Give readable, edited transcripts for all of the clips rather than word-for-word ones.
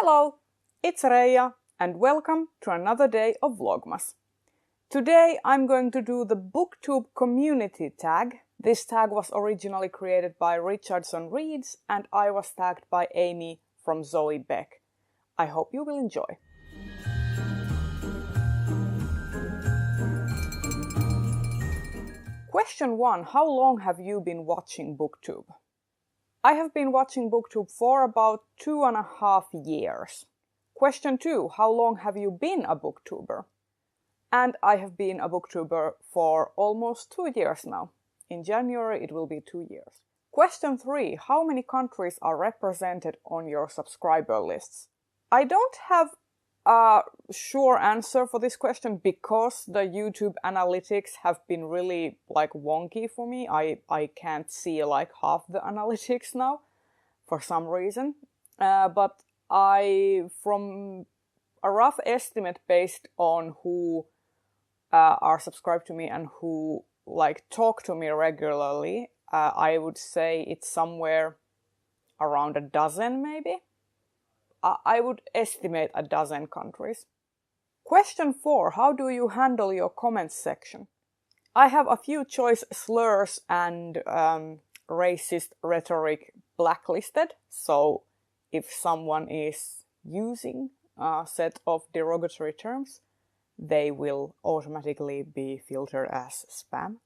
Hello, it's Reija and welcome to another day of Vlogmas. Today I'm going to do the BookTube community tag. This tag was originally created by Richardson Reads and I was tagged by Amy from Zoe Beck. I hope you will enjoy. Question 1. How long have you been watching BookTube? I have been watching BookTube for about 2.5 years. Question 2. How long have you been a BookTuber? And I have been a BookTuber for almost 2 years now. In January it will be 2 years. Question 3. How many countries are represented on your subscriber lists? I don't have a sure answer for this question because the YouTube analytics have been really wonky for me. I can't see half the analytics now for some reason. But from a rough estimate based on who are subscribed to me and who talk to me regularly, I would say it's somewhere around a dozen maybe. I would estimate a dozen countries. Question 4. How do you handle your comments section? I have a few choice slurs and racist rhetoric blacklisted, so if someone is using a set of derogatory terms, they will automatically be filtered as spam.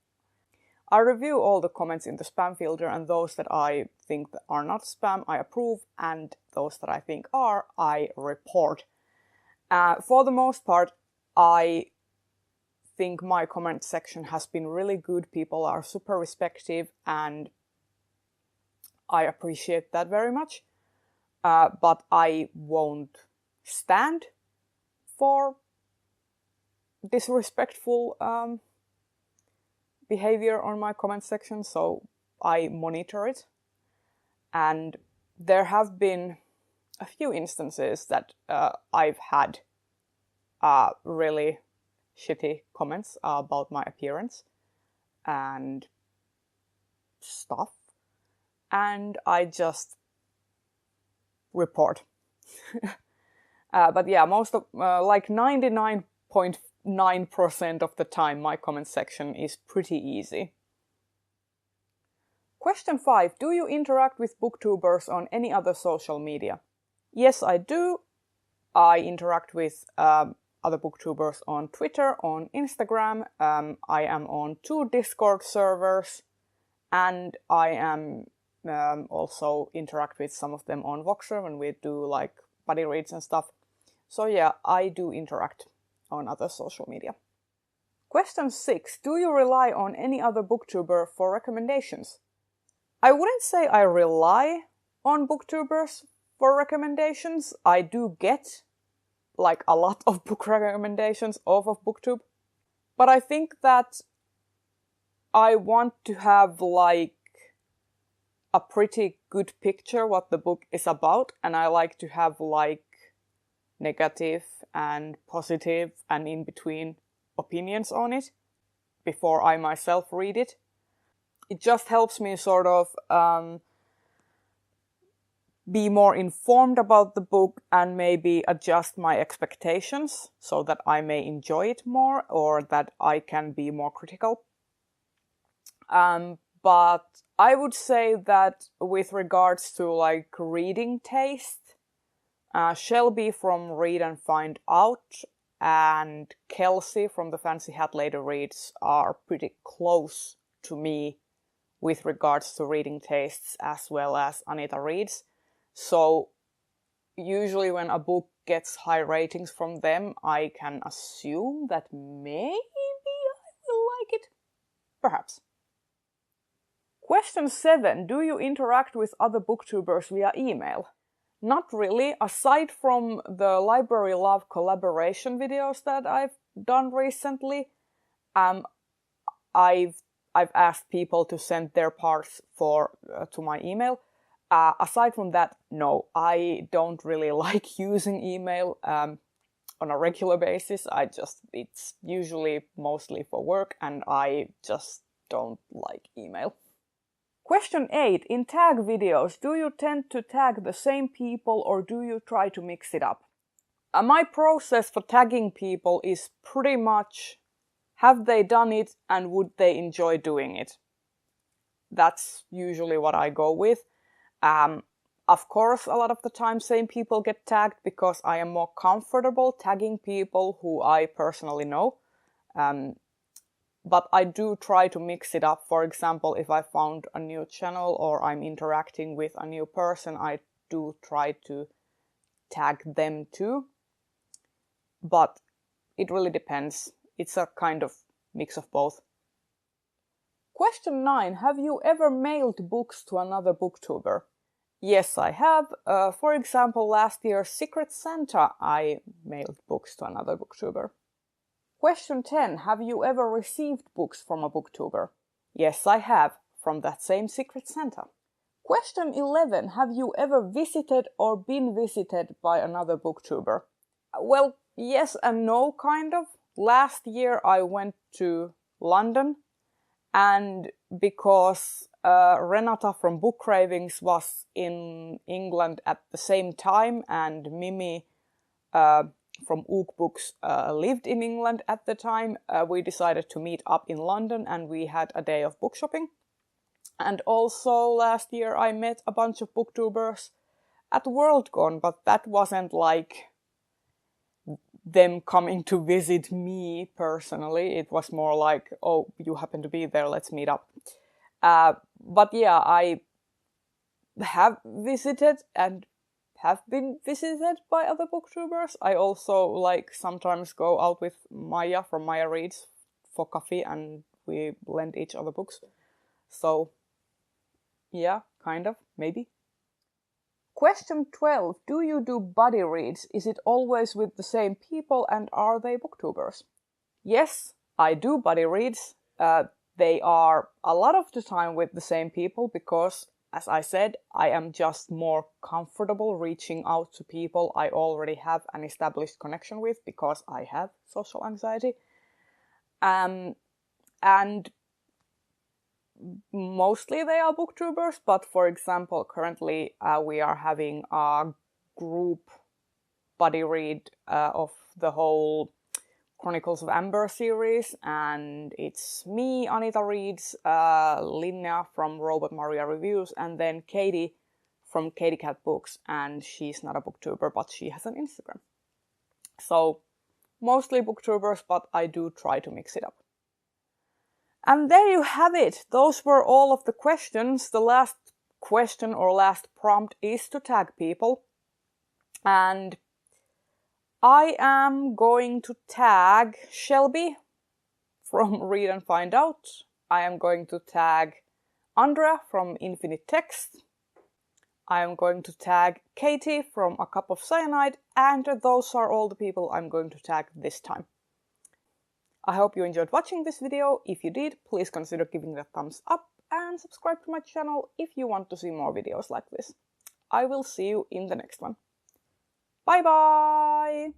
I review all the comments in the spam filter, and those that I think that are not spam, I approve, and those that I think are, I report. For the most part, I think my comment section has been really good. People are super respectful, and I appreciate that very much. But I won't stand for disrespectful behavior on my comment section, so I monitor it. And there have been a few instances that I've had really shitty comments about my appearance and stuff, and I just report. But yeah, most of 99.9% of the time my comment section is pretty easy. Question 5. Do you interact with BookTubers on any other social media? Yes, I do. I interact with other BookTubers on Twitter, on Instagram. I am on 2 Discord servers, and I am also interact with some of them on Voxer when we do buddy reads and stuff. So yeah, I do interact on other social media. Question 6. Do you rely on any other BookTuber for recommendations? I wouldn't say I rely on BookTubers for recommendations. I do get a lot of book recommendations off of BookTube. But I think that I want to have a pretty good picture what the book is about, and I like to have negative and positive and in between opinions on it before I myself read it. It just helps me sort of be more informed about the book and maybe adjust my expectations so that I may enjoy it more or that I can be more critical. But I would say that with regards to reading taste, Shelby from Read and Find Out and Kelsey from the Fancy Hat Lady Reads are pretty close to me with regards to reading tastes, as well as Anita Reads. So usually when a book gets high ratings from them, I can assume that maybe I will like it. Perhaps. Question 7. Do you interact with other BookTubers via email? Not really. Aside from the Library Love collaboration videos that I've done recently, I've asked people to send their parts to my email. Aside from that, no, I don't really like using email on a regular basis. It's usually mostly for work, and I just don't like email. Question 8. In tag videos, do you tend to tag the same people or do you try to mix it up? My process for tagging people is pretty much, have they done it and would they enjoy doing it? That's usually what I go with. Of course, a lot of the time same people get tagged because I am more comfortable tagging people who I personally know. But I do try to mix it up. For example, if I found a new channel or I'm interacting with a new person, I do try to tag them too. But it really depends. It's a kind of mix of both. Question 9. Have you ever mailed books to another booktuber? Yes, I have. For example, last year's Secret Santa, I mailed books to another booktuber. Question 10. Have you ever received books from a booktuber? Yes, I have, from that same Secret Santa. Question 11. Have you ever visited or been visited by another booktuber? Well, yes and no, kind of. Last year I went to London, and because Renata from Bookcravings was in England at the same time, and Mimi from OokBooks lived in England at the time, we decided to meet up in London and we had a day of book shopping. And also last year I met a bunch of booktubers at WorldCon, but that wasn't like them coming to visit me personally. It was more like, oh, you happen to be there, let's meet up. But yeah, I have visited and have been visited by other booktubers. I also like sometimes go out with Maija from Maija Reads for coffee and we lend each other books. So yeah, kind of, maybe. Question 12. Do you do buddy reads? Is it always with the same people and are they booktubers? Yes, I do buddy reads. They are a lot of the time with the same people because, as I said, I am just more comfortable reaching out to people I already have an established connection with because I have social anxiety. And mostly they are booktubers, but for example, currently we are having a group buddy read of the whole Chronicles of Amber series, and it's me, Anita Reads, Linnea from Robot Maria Reviews, and then Katie from Katie Cat Books, and she's not a booktuber, but she has an Instagram. So mostly booktubers, but I do try to mix it up. And there you have it. Those were all of the questions. The last question or last prompt is to tag people. And I am going to tag Shelby from Read and Find Out. I am going to tag Andrea from Infinite Text. I am going to tag Katie from A Cup of Cyanide. And those are all the people I'm going to tag this time. I hope you enjoyed watching this video. If you did, please consider giving it a thumbs up and subscribe to my channel if you want to see more videos like this. I will see you in the next one. Bye bye!